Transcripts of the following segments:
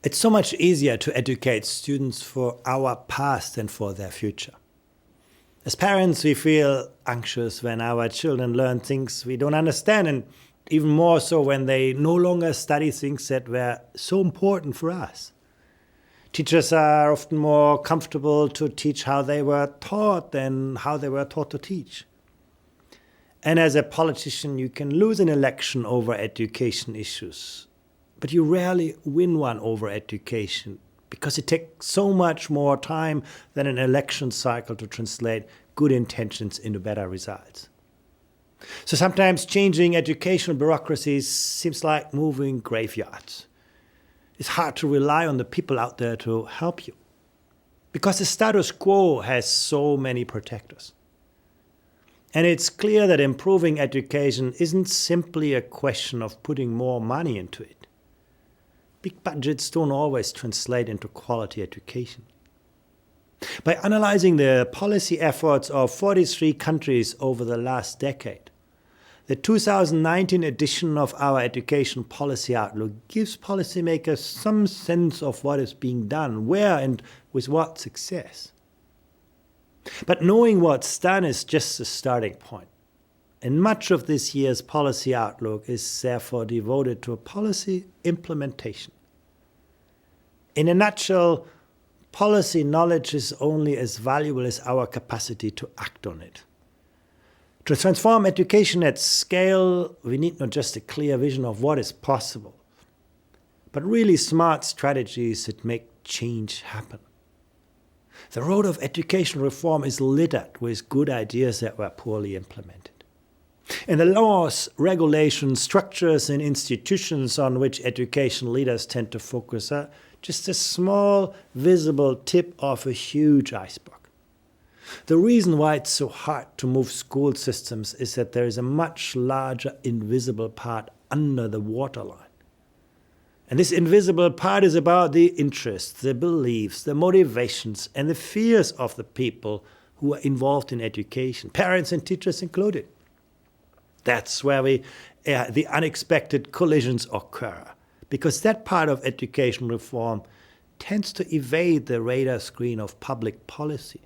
It's so much easier to educate students for our past than for their future. As parents, we feel anxious when our children learn things we don't understand, and even more so when they no longer study things that were so important for us. Teachers are often more comfortable to teach how they were taught than how they were taught to teach. And as a politician, you can lose an election over education issues, but you rarely win one over education because it takes so much more time than an election cycle to translate good intentions into better results. So sometimes changing educational bureaucracies seems like moving graveyards. It's hard to rely on the people out there to help you because the status quo has so many protectors. And it's clear that improving education isn't simply a question of putting more money into it. Big budgets don't always translate into quality education. By analyzing the policy efforts of 43 countries over the last decade, the 2019 edition of our Education Policy Outlook gives policymakers some sense of what is being done, where and with what success. But knowing what's done is just a starting point. And much of this year's Policy Outlook is therefore devoted to policy implementation. In a nutshell, policy knowledge is only as valuable as our capacity to act on it. To transform education at scale, we need not just a clear vision of what is possible, but really smart strategies that make change happen. The road of education reform is littered with good ideas that were poorly implemented. And the laws, regulations, structures, and institutions on which education leaders tend to focus are just a small, visible tip of a huge iceberg. The reason why it's so hard to move school systems is that there is a much larger invisible part under the waterline. And this invisible part is about the interests, the beliefs, the motivations, and the fears of the people who are involved in education, parents and teachers included. That's where the unexpected collisions occur, because that part of education reform tends to evade the radar screen of public policy.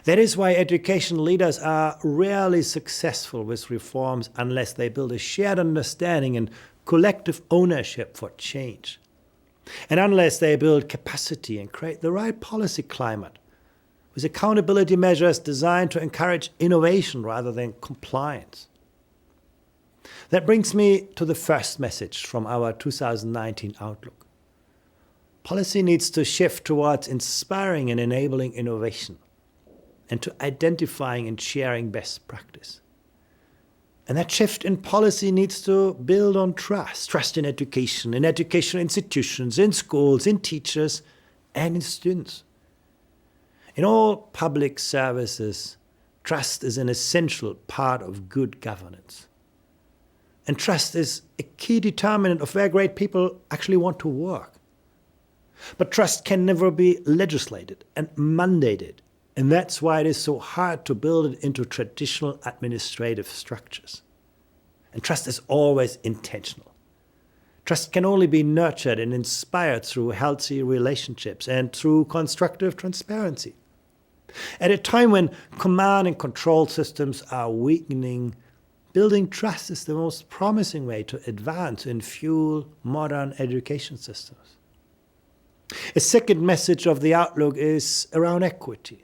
That is why education leaders are rarely successful with reforms unless they build a shared understanding and collective ownership for change, and unless they build capacity and create the right policy climate with accountability measures designed to encourage innovation rather than compliance. That brings me to the first message from our 2019 Outlook. Policy needs to shift towards inspiring and enabling innovation, and to identifying and sharing best practice. And that shift in policy needs to build on trust in education, in educational institutions, in schools, in teachers, and in students. In all public services, trust is an essential part of good governance. And trust is a key determinant of where great people actually want to work. But trust can never be legislated and mandated. And that's why it is so hard to build it into traditional administrative structures. And trust is always intentional. Trust can only be nurtured and inspired through healthy relationships and through constructive transparency. At a time when command and control systems are weakening, building trust is the most promising way to advance and fuel modern education systems. A second message of the Outlook is around equity.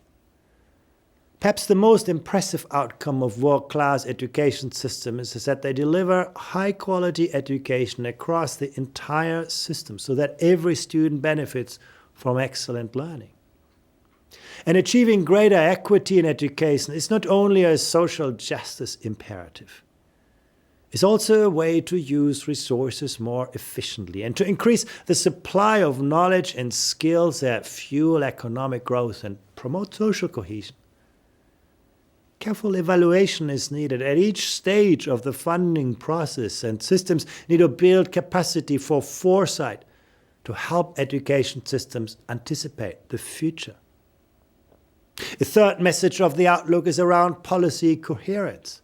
Perhaps the most impressive outcome of world-class education systems is that they deliver high-quality education across the entire system so that every student benefits from excellent learning. And achieving greater equity in education is not only a social justice imperative. It's also a way to use resources more efficiently and to increase the supply of knowledge and skills that fuel economic growth and promote social cohesion. Careful evaluation is needed at each stage of the funding process, and systems need to build capacity for foresight to help education systems anticipate the future. The third message of the Outlook is around policy coherence.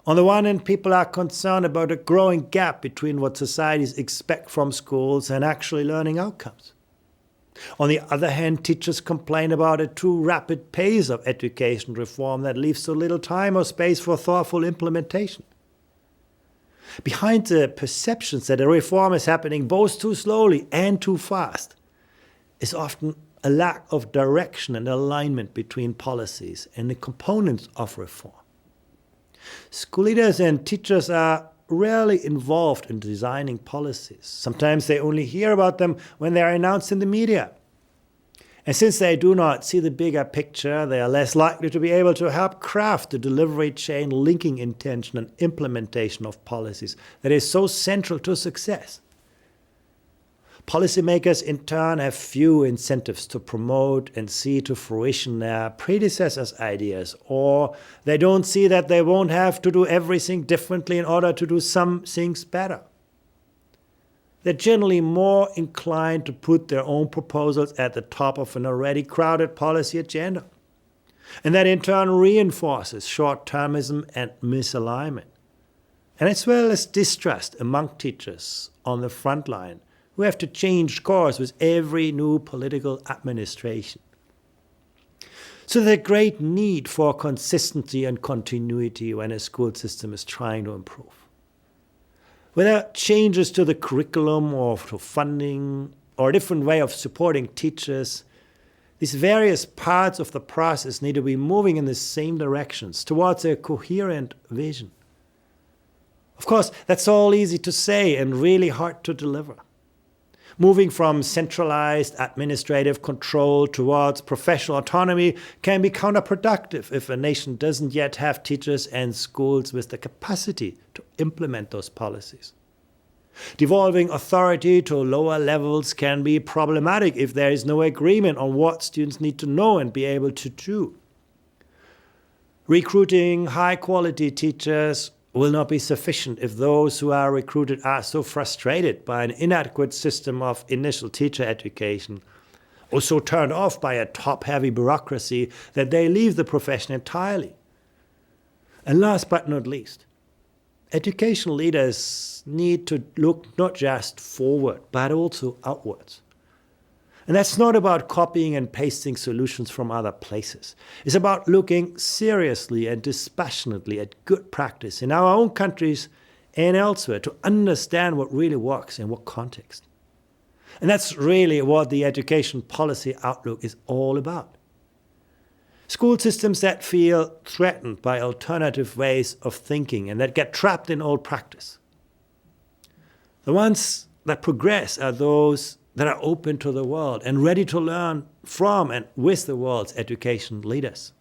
On the one hand, people are concerned about a growing gap between what societies expect from schools and actually learning outcomes. On the other hand, teachers complain about a too rapid pace of education reform that leaves so little time or space for thoughtful implementation. Behind the perceptions that a reform is happening both too slowly and too fast is often a lack of direction and alignment between policies and the components of reform. School leaders and teachers are rarely involved in designing policies. Sometimes they only hear about them when they are announced in the media. And since they do not see the bigger picture, they are less likely to be able to help craft the delivery chain linking intention and implementation of policies that is so central to success. Policymakers, in turn, have few incentives to promote and see to fruition their predecessors' ideas, or they don't see that they won't have to do everything differently in order to do some things better. They're generally more inclined to put their own proposals at the top of an already crowded policy agenda. And that in turn reinforces short-termism and misalignment. And as well as distrust among teachers on the front line, who have to change course with every new political administration. So there's a great need for consistency and continuity when a school system is trying to improve. Whether changes to the curriculum or to funding or a different way of supporting teachers, these various parts of the process need to be moving in the same directions towards a coherent vision. Of course, that's all easy to say and really hard to deliver. Moving from centralized administrative control towards professional autonomy can be counterproductive if a nation doesn't yet have teachers and schools with the capacity to implement those policies. Devolving authority to lower levels can be problematic if there is no agreement on what students need to know and be able to do. Recruiting high-quality teachers will not be sufficient if those who are recruited are so frustrated by an inadequate system of initial teacher education, or so turned off by a top-heavy bureaucracy that they leave the profession entirely. And last but not least, education leaders need to look not just forward, but also outwards. And that's not about copying and pasting solutions from other places. It's about looking seriously and dispassionately at good practice in our own countries and elsewhere to understand what really works in what context. And that's really what the education policy outlook is all about. School systems that feel threatened by alternative ways of thinking and that get trapped in old practice. The ones that progress are those that are open to the world and ready to learn from and with the world's education leaders.